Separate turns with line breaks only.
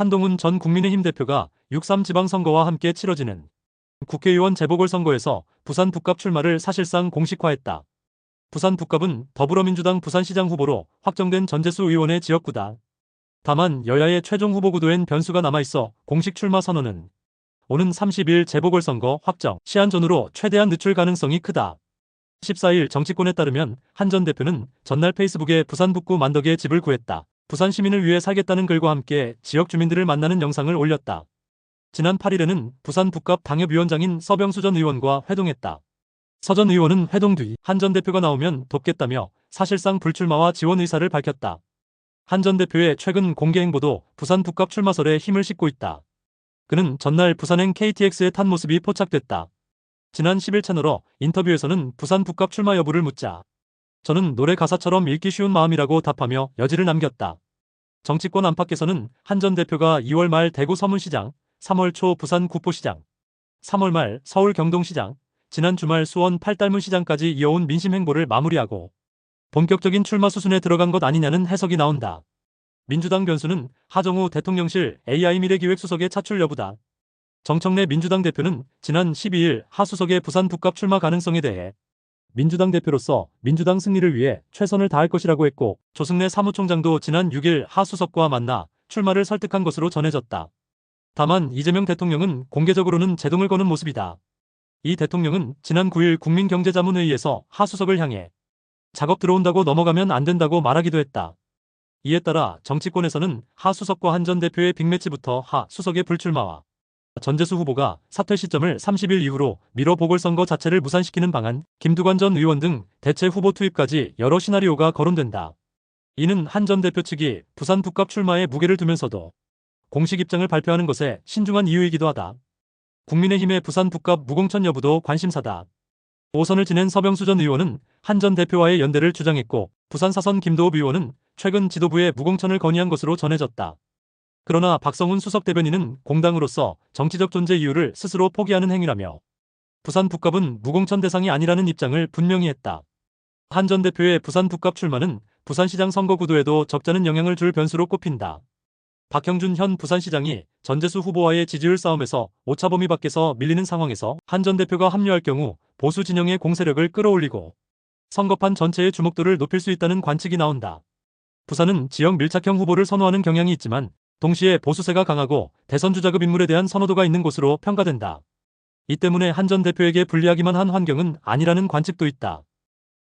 한동훈 전 국민의힘 대표가 6.3 지방선거와 함께 치러지는 국회의원 재보궐선거에서 부산 북갑 출마를 사실상 공식화했다. 부산 북갑은 더불어민주당 부산시장 후보로 확정된 전재수 의원의 지역구다. 다만 여야의 최종 후보 구도엔 변수가 남아있어 공식 출마 선언은 오는 30일 재보궐선거 확정 시한 전후로 최대한 늦출 가능성이 크다. 14일 정치권에 따르면 한 전 대표는 전날 페이스북에 부산 북구 만덕에 집을 구했다. 부산 시민을 위해 살겠다는 글과 함께 지역 주민들을 만나는 영상을 올렸다. 지난 8일에는 부산 북갑 당협위원장인 서병수 전 의원과 회동했다. 서 전 의원은 회동 뒤 한 전 대표가 나오면 돕겠다며 사실상 불출마와 지원 의사를 밝혔다. 한 전 대표의 최근 공개 행보도 부산 북갑 출마설에 힘을 싣고 있다. 그는 전날 부산행 KTX에 탄 모습이 포착됐다. 지난 10일 채널어 인터뷰에서는 부산 북갑 출마 여부를 묻자 저는 노래 가사처럼 읽기 쉬운 마음이라고 답하며 여지를 남겼다. 정치권 안팎에서는 한 전 대표가 2월 말 대구 서문시장, 3월 초 부산 구포시장, 3월 말 서울 경동시장, 지난 주말 수원 팔달문시장까지 이어온 민심 행보를 마무리하고 본격적인 출마 수순에 들어간 것 아니냐는 해석이 나온다. 민주당 변수는 하정우 대통령실 AI 미래기획수석의 차출 여부다. 정청래 민주당 대표는 지난 12일 하 수석의 부산 북갑 출마 가능성에 대해 민주당 대표로서 민주당 승리를 위해 최선을 다할 것이라고 했고 조승래 사무총장도 지난 6일 하 수석과 만나 출마를 설득한 것으로 전해졌다. 다만 이재명 대통령은 공개적으로는 제동을 거는 모습이다. 이 대통령은 지난 9일 국민경제자문회의에서 하 수석을 향해 작업 들어온다고 넘어가면 안 된다고 말하기도 했다. 이에 따라 정치권에서는 하 수석과 한 전 대표의 빅매치부터 하 수석의 불출마와 전재수 후보가 사퇴 시점을 30일 이후로 미뤄 보궐선거 자체를 무산시키는 방안, 김두관 전 의원 등 대체 후보 투입까지 여러 시나리오가 거론된다. 이는 한 전 대표 측이 부산 북갑 출마에 무게를 두면서도 공식 입장을 발표하는 것에 신중한 이유이기도 하다. 국민의힘의 부산 북갑 무공천 여부도 관심사다. 5선을 지낸 서병수 전 의원은 한 전 대표와의 연대를 주장했고 부산 사선 김도읍 의원은 최근 지도부에 무공천을 건의한 것으로 전해졌다. 그러나 박성훈 수석 대변인은 공당으로서 정치적 존재 이유를 스스로 포기하는 행위라며 부산 북갑은 무공천 대상이 아니라는 입장을 분명히 했다. 한 전 대표의 부산 북갑 출마는 부산시장 선거 구도에도 적잖은 영향을 줄 변수로 꼽힌다. 박형준 현 부산시장이 전재수 후보와의 지지율 싸움에서 오차 범위 밖에서 밀리는 상황에서 한 전 대표가 합류할 경우 보수 진영의 공세력을 끌어올리고 선거판 전체의 주목도를 높일 수 있다는 관측이 나온다. 부산은 지역 밀착형 후보를 선호하는 경향이 있지만 동시에 보수세가 강하고 대선 주자급 인물에 대한 선호도가 있는 곳으로 평가된다. 이 때문에 한 전 대표에게 불리하기만 한 환경은 아니라는 관측도 있다.